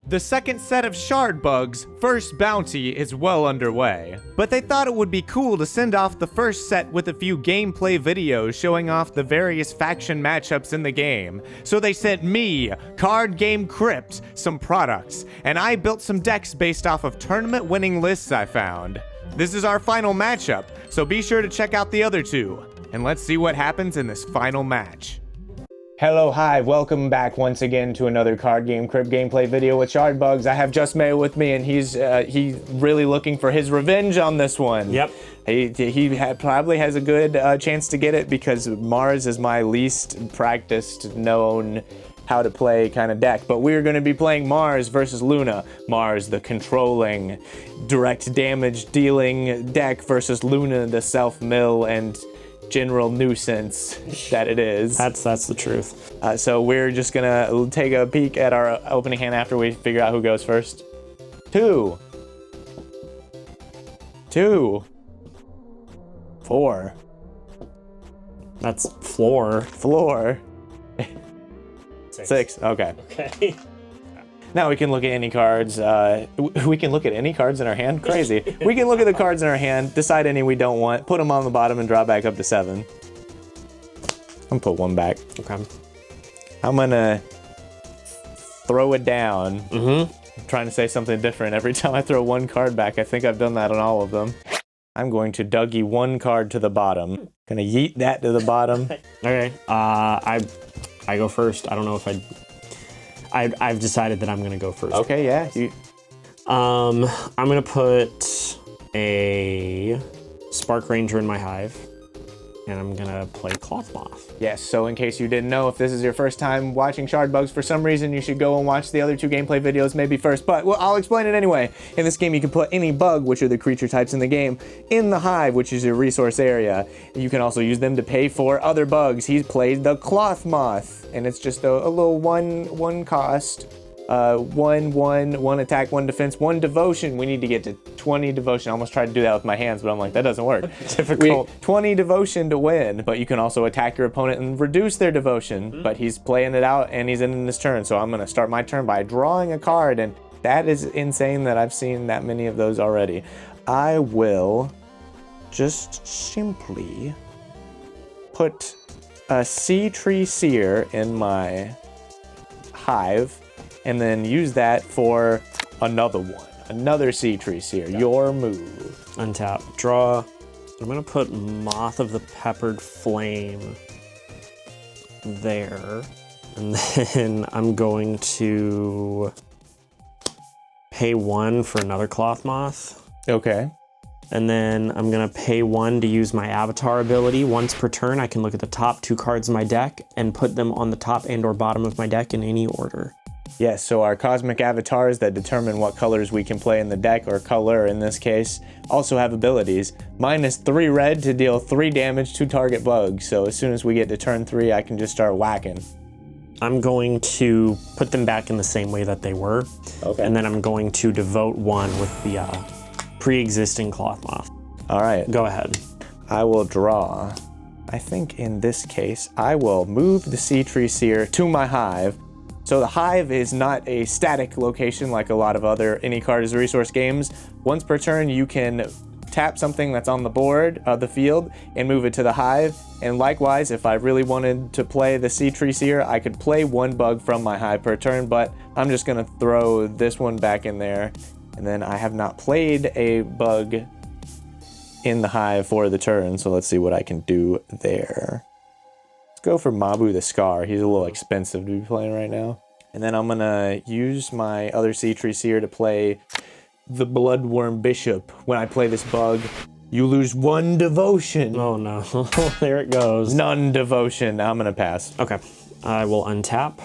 The second set of shard bugs, first bounty, is well underway. But they thought it would be cool to send off the first set with a few gameplay videos showing off the various faction matchups in the game. So they sent me, Card Game Crypt, some products, and I built some decks based off of tournament winning lists I found. This is our final matchup, so be sure to check out the other two. And let's see what happens in this final match. Hello, hi, welcome back once again to another Card Game Crypt gameplay video with Shardbugs. I have Just May with me, and he's really looking for his revenge on this one. Yep. He probably has a good chance to get it because Mars is my least practiced, known how to play kind of deck. But we're going to be playing Mars versus Luna. Mars, the controlling, direct damage dealing deck, versus Luna, the self-mill and general nuisance that it is. That's the truth. So we're just gonna take a peek at our opening hand after we figure out who goes first. Two. 4. That's floor. 6. Okay. Okay. Now we can look at any cards. We can look at any cards in our hand? Crazy. We can look at the cards in our hand, decide any we don't want, put them on the bottom, and draw back up to 7. I'm gonna put 1 back. Okay. I'm gonna throw it down. Mm-hmm. I'm trying to say something different every time I throw 1 card back. I think I've done that on all of them. I'm going to Dougie 1 card to the bottom. Gonna yeet that to the bottom. Okay. I go first. I don't know if I've decided that I'm gonna go first. Okay, yeah. I'm gonna put a Spark Ranger in my hive, and I'm gonna play Cloth Moth. Yes, so in case you didn't know, if this is your first time watching Shardbugs, for some reason you should go and watch the other 2 gameplay videos maybe first, but well, I'll explain it anyway. In this game, you can put any bug, which are the creature types in the game, in the hive, which is your resource area. You can also use them to pay for other bugs. He's played the Cloth Moth, and it's just a little one cost. 1 attack, 1 defense, 1 devotion. We need to get to 20 devotion. I almost tried to do that with my hands, but I'm like, that doesn't work. Difficult. 20 devotion to win, but you can also attack your opponent and reduce their devotion. But he's playing it out and he's in his turn, so I'm gonna start my turn by drawing a card, and that is insane that I've seen that many of those already. I will just simply put a Sea Tree Seer in my hive, and then use that for another one. Another Sea Tree Seer. Yep. Your move. Untap. Draw. I'm gonna put Moth of the Peppered Flame there. And then I'm going to pay 1 for another Cloth Moth. Okay. And then I'm gonna pay 1 to use my Avatar ability. Once per turn, I can look at the top 2 cards in my deck and put them on the top and or bottom of my deck in any order. Yes, so our cosmic avatars that determine what colors we can play in the deck, or color in this case, also have abilities. Mine is 3 red to deal 3 damage to target bugs, so as soon as we get to turn 3, I can just start whacking. I'm going to put them back in the same way that they were. Okay. And then I'm going to devote 1 with the pre-existing Cloth Moth. All right. Go ahead. I will draw. I think in this case, I will move the Sea Tree Seer to my hive. So the hive is not a static location like a lot of other any card as a resource games. Once per turn, you can tap something that's on the board of the field and move it to the hive. And likewise, if I really wanted to play the Sea Tree Seer, I could play 1 bug from my hive per turn, but I'm just gonna throw this one back in there. And then I have not played a bug in the hive for the turn, so let's see what I can do there. Let's go for Mabu the Scar. He's a little expensive to be playing right now. And then I'm gonna use my other Sea Tree Seer to play the Bloodworm Bishop. When I play this bug, you lose 1 devotion. Oh no, there it goes. None devotion. I'm gonna pass. Okay, I will untap.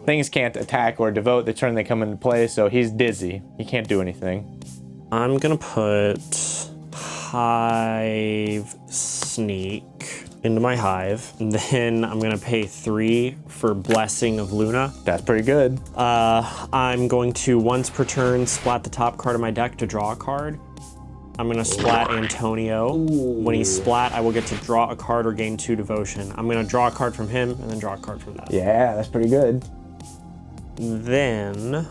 Things can't attack or devote the turn they come into play, so he's dizzy. He can't do anything. I'm gonna put Hive Sneak into my hive. And then I'm gonna pay 3 for Blessing of Luna. That's pretty good. I'm going to once per turn splat the top card of my deck to draw a card. I'm gonna splat Antonio. Ooh. When he's splat, I will get to draw a card or gain 2 devotion. I'm gonna draw a card from him and then draw a card from that. Yeah, that's pretty good. Then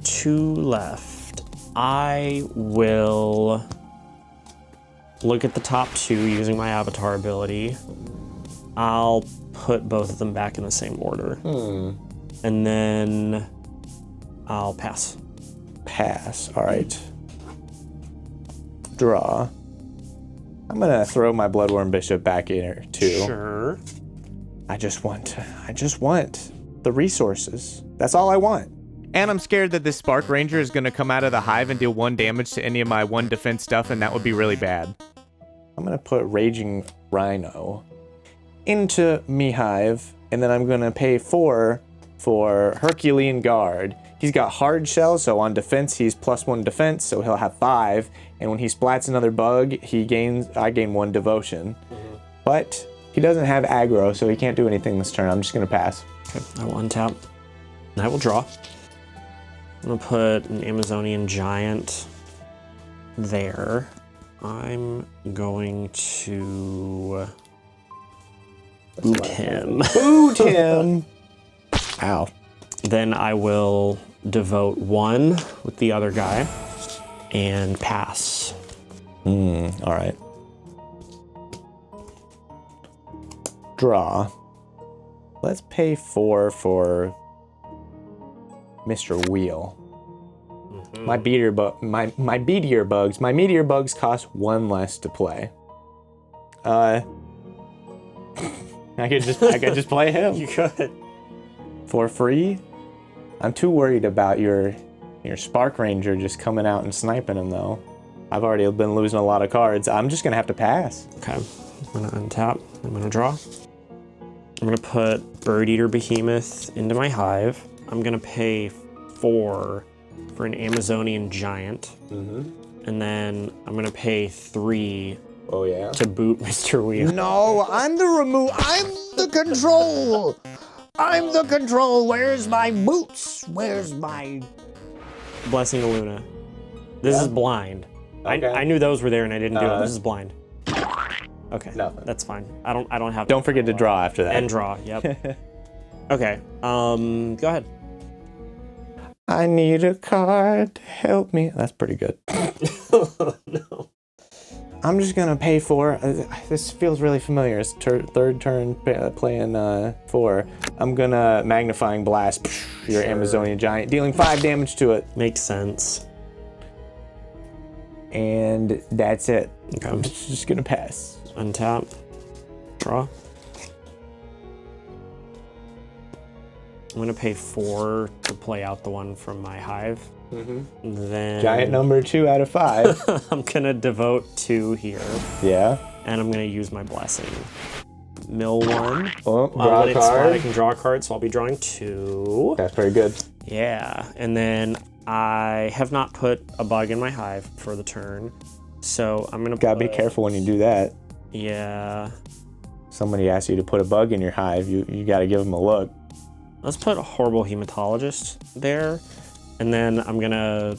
2 left. I will look at the top 2 using my avatar ability. I'll put both of them back in the same order. And then I'll pass. Pass. All right. Draw. I'm gonna throw my Bloodworm Bishop back in here too. Sure. I just want the resources. That's all I want. And I'm scared that this Spark Ranger is gonna come out of the hive and deal 1 damage to any of my 1 defense stuff, and that would be really bad. I'm gonna put Raging Rhino into me hive, and then I'm gonna pay 4 for Herculean Guard. He's got hard shell, so on defense he's +1 defense, so he'll have 5. And when he splats another bug, I gain 1 devotion. But he doesn't have aggro, so he can't do anything this turn. I'm just gonna pass. Okay, I will untap. And I will draw. I'm gonna put an Amazonian Giant there. I'm going to boot him. Boot him! Ow. Then I will devote 1 with the other guy and pass. All right. Draw. Let's pay 4 for Mr. Wheel. My meteor bugs cost 1 less to play. I could just play him. You could. For free? I'm too worried about your Spark Ranger just coming out and sniping him though. I've already been losing a lot of cards. I'm just gonna have to pass. Okay, I'm gonna untap, I'm gonna draw. I'm gonna put Bird Eater Behemoth into my hive. I'm gonna pay 4 for an Amazonian Giant. And then I'm gonna pay 3 to boot Mr. Wheel. No, I'm the control! I'm the control. Where's my boots? Where's my... Blessing of Luna. This is blind. Okay. I knew those were there and I didn't do it. This is blind. Okay, Nothing. that's fine. I don't have. Don't forget to draw after that. And draw. Yep. Okay. Go ahead. I need a card to help me. That's pretty good. No. I'm just gonna pay 4. This feels really familiar. It's third turn playing 4. I'm gonna Magnifying Blast your Amazonian Giant, dealing 5 damage to it. Makes sense. And that's it. Okay. I'm just gonna pass. Untap. Draw. I'm gonna pay 4 to play out the one from my hive. Then Giant number 2 out of 5. I'm gonna devote 2 here. Yeah. And I'm gonna use my blessing. Mill 1. Oh, When it's spot, I can draw a card, so I'll be drawing 2. That's pretty good. Yeah, and then I have not put a bug in my hive for the turn, so I'm gonna Gotta be careful when you do that. Yeah. Somebody asks you to put a bug in your hive, you gotta give them a look. Let's put a Horrible Hematologist there, and then I'm gonna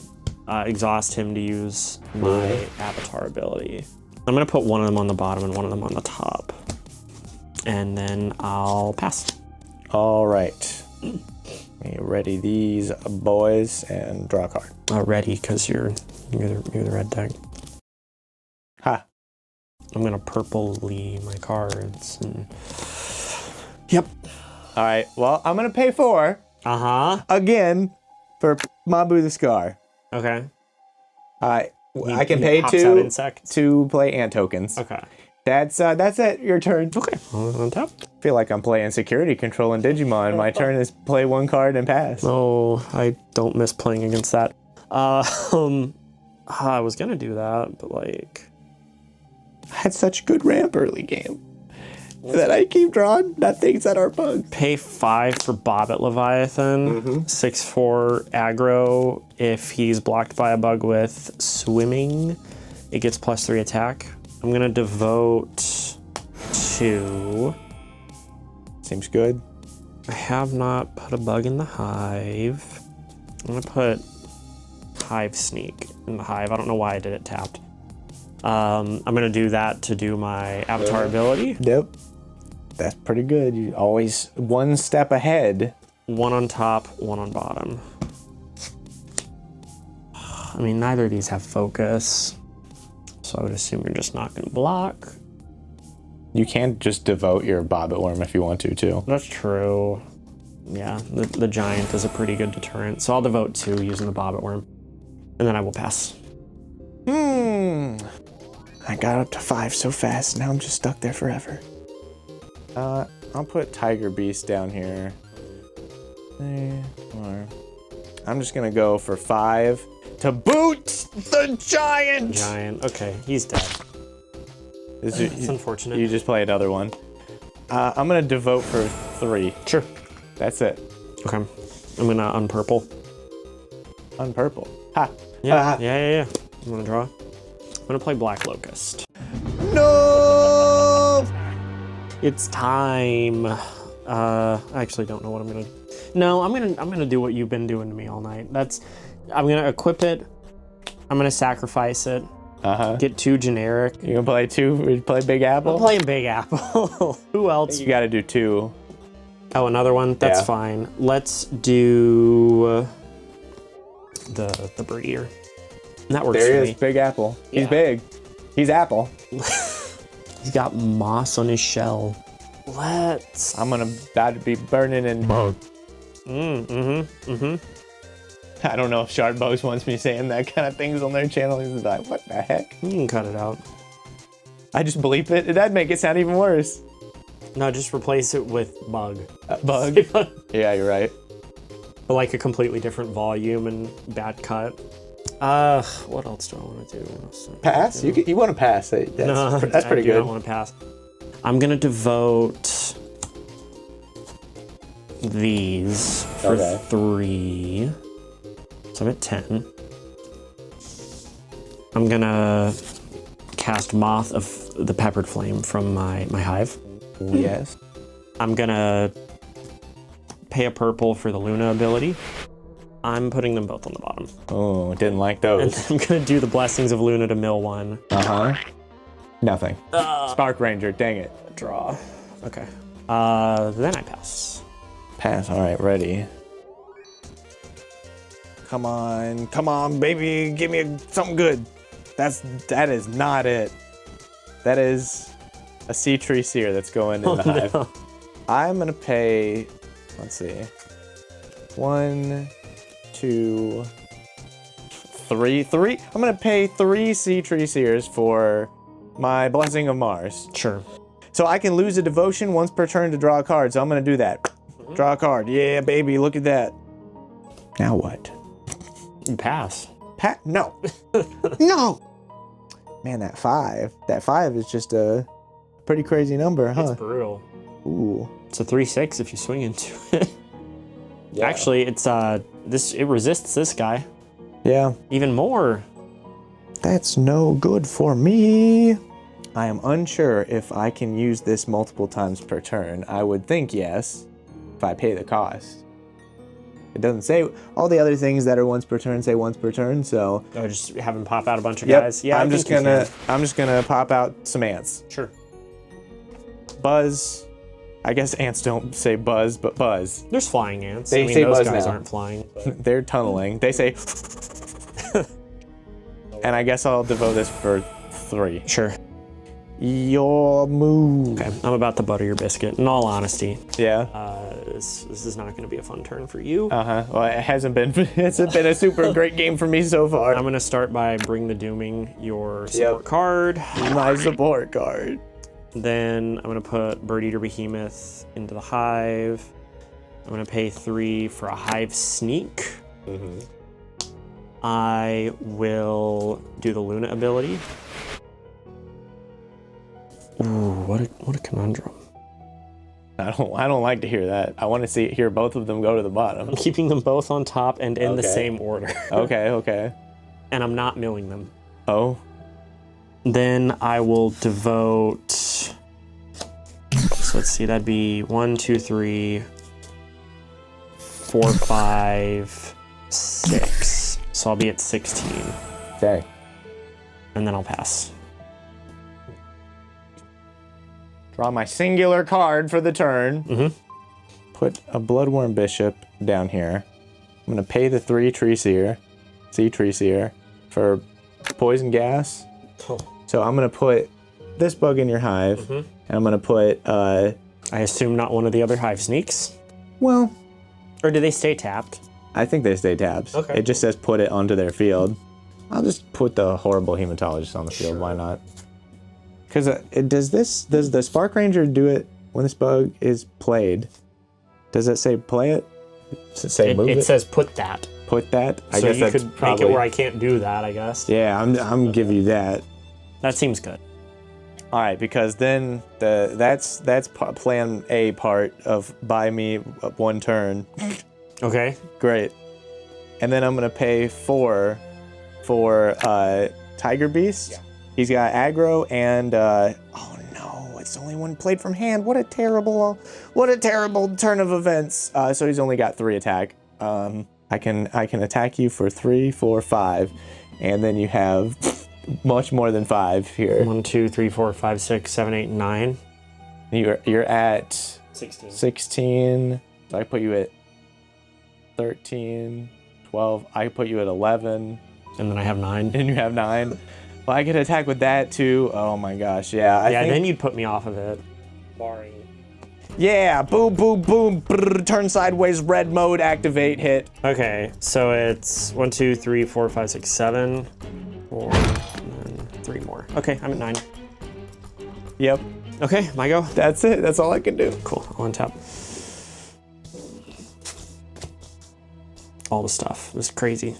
exhaust him to use my Avatar ability. I'm gonna put one of them on the bottom and one of them on the top, and then I'll pass. All right. Let me ready these boys and draw a card. Ready, because you're the red deck. Ha. I'm gonna purpley my cards and. Yep. All right. Well, I'm gonna pay 4 again for Mabu the Scar. Okay. I can pay 2 to play ant tokens. Okay. That's it. Your turn. Okay. On top. I feel like I'm playing security control in Digimon. My turn is play 1 card and pass. Oh, I don't miss playing against that. I was gonna do that, but like, I had such good ramp early game that I keep drawing things that are bugs. Pay 5 for Bobbit Leviathan, 6-4 aggro. If he's blocked by a bug with swimming, it gets +3 attack. I'm gonna devote 2. Seems good. I have not put a bug in the hive. I'm gonna put Hive Sneak in the hive. I don't know why I did it tapped. I'm gonna do that to do my Avatar ability. Yep. That's pretty good. You always 1 step ahead. 1 on top, 1 on bottom. I mean, neither of these have focus. So I would assume you're just not gonna block. You can just devote your Bobbit Worm if you want to, too. That's true. Yeah, the giant is a pretty good deterrent. So I'll devote 2 using the Bobbit Worm. And then I will pass. I got up to 5 so fast, now I'm just stuck there forever. I'll put Tiger Beast down here. I'm just gonna go for 5 to boot the giant! Giant, okay, he's dead. It's unfortunate. You just play another one. I'm gonna devote for 3. Sure. That's it. Okay. I'm gonna unpurple. Unpurple. Ha! Yeah, yeah. I'm gonna draw. I'm gonna play Black Locust. No! It's time. I actually don't know what I'm gonna. No, I'm gonna do what you've been doing to me all night. I'm gonna equip it. I'm gonna sacrifice it. Get 2 generic. You gonna play 2? Play Big Apple? I'm playing Big Apple. Who else? You gotta do 2. Oh, another one? That's fine. Let's do the breeder. That works there for he is, me. Big Apple. He's Yeah. big. He's Apple. He's got moss on his shell. I'm about to be burning in mud. I don't know if Shardbox wants me saying that kind of things on their channel. He's like, what the heck? You can cut it out. I just bleep it. That'd make it sound even worse. No, just replace it with bug. Bug? Yeah, you're right. But like a completely different volume and bad cut. What else do I want to do? Pass? You want to pass? That's pretty good. I don't want to pass. I'm gonna devote these for 3. So I'm at 10. I'm gonna cast Moth of the Peppered Flame from my hive. Yes. I'm gonna pay a purple for the Luna ability. I'm putting them both on the bottom. Oh, didn't like those. And I'm gonna do the Blessings of Luna to mill 1. Nothing. Spark Ranger, dang it. Draw. Okay. Then I pass. Pass, all right, ready. Come on, baby, give me something good. That is not it. That is a sea tree seer that's going in the hive. No. I'm gonna pay, let's see, 1, 2, 3. I'm gonna pay 3 sea tree seers for my Blessing of Mars. Sure. So I can lose a devotion once per turn to draw a card, so I'm gonna do that. Draw a card, yeah, baby, look at that. Now what? You pass. No. No! Man, that 5 is just a pretty crazy number, huh? It's brutal. Ooh. It's a 3/6 if you swing into it. Yeah. Actually, it resists this guy. Yeah. Even more. That's no good for me. I am unsure if I can use this multiple times per turn. I would think yes, if I pay the cost. It doesn't say, all the other things that are once per turn say once per turn, so. Oh, just have him pop out a bunch of guys. Yeah, I'm just gonna pop out some ants. Sure. Buzz. I guess ants don't say buzz, but buzz. There's flying ants. They say those buzz guys now. aren't flying. But... They're tunneling. They say. And I guess I'll devote this for 3. Sure. Your move. Okay, I'm about to butter your biscuit. In all honesty, Yeah. this is not going to be a fun turn for you. Well, it hasn't been. It's been a super great game for me so far. I'm going to start by Bring the Dooming your support card. My support card. Then I'm going to put Bird Eater Behemoth into the hive. I'm going to pay 3 for a hive sneak. I will do the Luna ability. Ooh, what a conundrum. I don't like to hear that. I want to hear both of them go to the bottom. I'm keeping them both on top and in the same order. Okay. And I'm not milling them. Oh. Then I will devote. So let's see, that'd be 1, 2, 3, 4, 5, 6. So I'll be at 16. Okay. And then I'll pass. Draw my singular card for the turn. Put a Bloodworm Bishop down here. I'm gonna pay the 3 Tree Seer, Sea Tree Seer. for poison gas. Oh. So I'm gonna put this bug in your hive, and I'm gonna put, I assume not one of the other hive sneaks. well, Or do they stay tapped? I think they stay tabs. Okay. It just says put it onto their field. I'll just put the horrible hematologist on the field. Why not? Because does the Spark Ranger do it when this bug is played? Does it say play it? Does it say move it? It says put that. Put that? I So guess you that's could probably... make it where I can't do that, I guess. Yeah, I'm gonna give you that. That seems good. All right, because then that's plan A part of buy me one turn. Okay. Great. And then I'm gonna pay 4 for Tiger Beast. Yeah. He's got aggro and oh no, it's only one played from hand. What a terrible turn of events. So he's only got 3 attack. I can attack you for 3, 4, 5, and then you have much more than 5 here. 1, 2, 3, 4, 5, 6, 7, 8, 9. You're at 16. 16. So I put you at 13, 12. I put you at 11. And then I have 9. And you have 9. Well, I could attack with that too. Oh my gosh, yeah. I think, then you'd put me off of it. Barring. yeah, boom, boom, boom. Brrr, turn sideways, red mode, activate, hit. Okay, so it's 1, 2, 3, 4, 5, 6, 7, 4, and then 3 more. Okay, I'm at 9. Yep, Okay, my go. that's it. That's all I can do. Cool, I'll untap. All the stuff. This is crazy.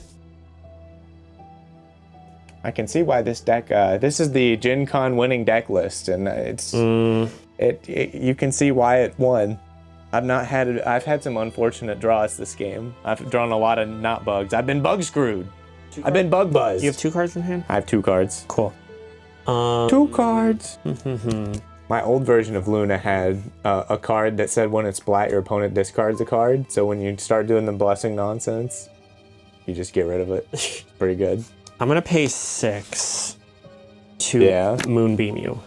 I can see why this deck, this is the Gen Con winning deck list, and it's, you can see why it won. I've had some unfortunate draws this game. I've drawn a lot of not bugs. I've been bug screwed. I've been bug buzzed. You have 2 cards in hand? I have 2 cards. Cool. 2 cards. My old version of Luna had a card that said when it's splat, your opponent discards a card. So when you start doing the blessing nonsense, you just get rid of it. It's pretty good. I'm gonna pay 6 to Moonbeam you.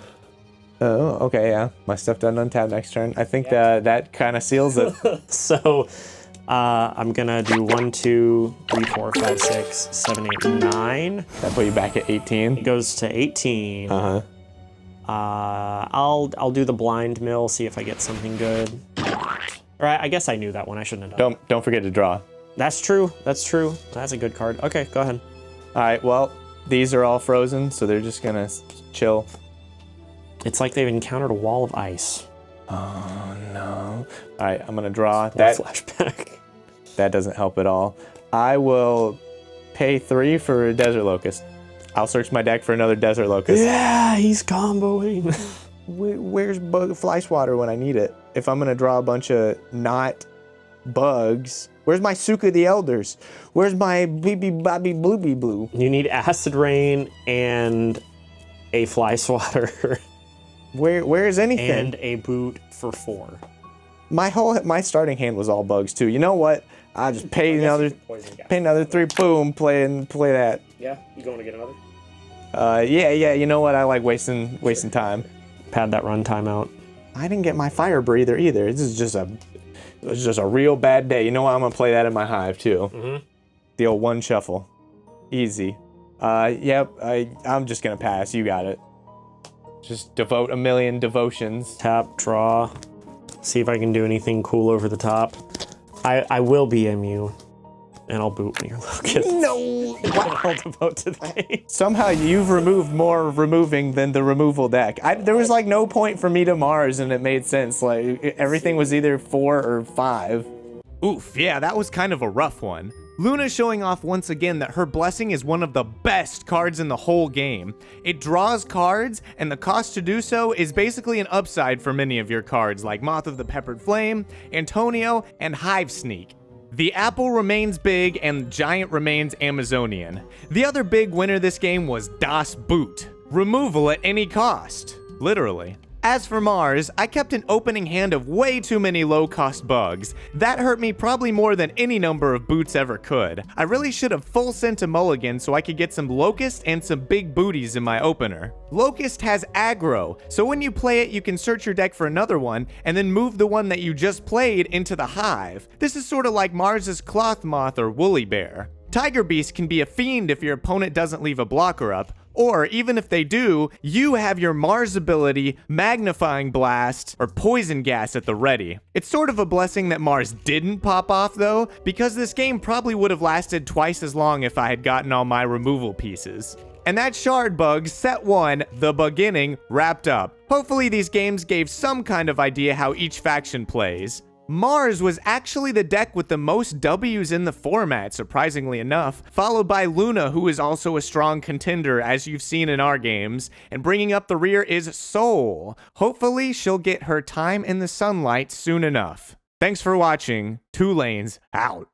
Oh, okay, yeah. My stuff done untap next turn. I think that kind of seals it. So I'm gonna do 1, 2, 3, 4, 5, 6, 7, 8, 9. That put you back at 18. It goes to 18. Uh-huh. I'll do the blind mill, see if I get something good. Or I guess I knew that one. I shouldn't have done. Don't forget to draw. That's true. That's true. That's a good card. Okay, go ahead. All right, well, these are all frozen, so they're just gonna chill. It's like they've encountered a wall of ice. Oh no. All right, I'm gonna draw. That That flashback. That doesn't help at all. I will pay 3 for a Desert Locust. I'll search my deck for another Desert Locust. Yeah, he's comboing. Where's Fly Swatter when I need it? If I'm gonna draw a bunch of not bugs, where's my Suka the Elders? Where's my BB Bobby Blueby Blue? You need Acid Rain and a Fly Swatter. Where is anything? And a boot for 4. My starting hand was all bugs too. You know what? I just pay another 3. Boom, play that. Yeah, you going to get another? Yeah. You know what? I like wasting time. Pad that run timeout. I didn't get my Fire Breather either. This is just a real bad day. You know what? I'm gonna play that in my hive too. The old 1 shuffle, easy. Yep. I'm just gonna pass. You got it. Just devote a million devotions. Tap, draw. See if I can do anything cool over the top. I will BM you, and I'll boot when you're Locust. No! I'll devote to the game. Somehow you've removed more removing than the removal deck. There was like no point for me to Mars, and it made sense. Like everything was either 4 or 5. Oof, yeah, that was kind of a rough one. Luna showing off once again that her Blessing is one of the best cards in the whole game. It draws cards, and the cost to do so is basically an upside for many of your cards like Moth of the Peppered Flame, Antonio, and Hive Sneak. The apple remains big, and the giant remains Amazonian. The other big winner this game was Das Boot. Removal at any cost. Literally. As for Mars, I kept an opening hand of way too many low-cost bugs. That hurt me probably more than any number of boots ever could. I really should have full sent a mulligan so I could get some Locust and some big booties in my opener. Locust has aggro, so when you play it, you can search your deck for another one, and then move the one that you just played into the hive. This is sort of like Mars's Cloth Moth or Woolly Bear. Tiger Beast can be a fiend if your opponent doesn't leave a blocker up, or even if they do, you have your Mars ability, Magnifying Blast, or Poison Gas at the ready. It's sort of a blessing that Mars didn't pop off though, because this game probably would have lasted twice as long if I had gotten all my removal pieces. And that Shard Bug, Set 1, The Beginning, wrapped up. Hopefully these games gave some kind of idea how each faction plays. Mars was actually the deck with the most W's in the format, surprisingly enough, followed by Luna, who is also a strong contender, as you've seen in our games, and bringing up the rear is Soul. Hopefully, she'll get her time in the sunlight soon enough. Thanks for watching. 2 Lanes out.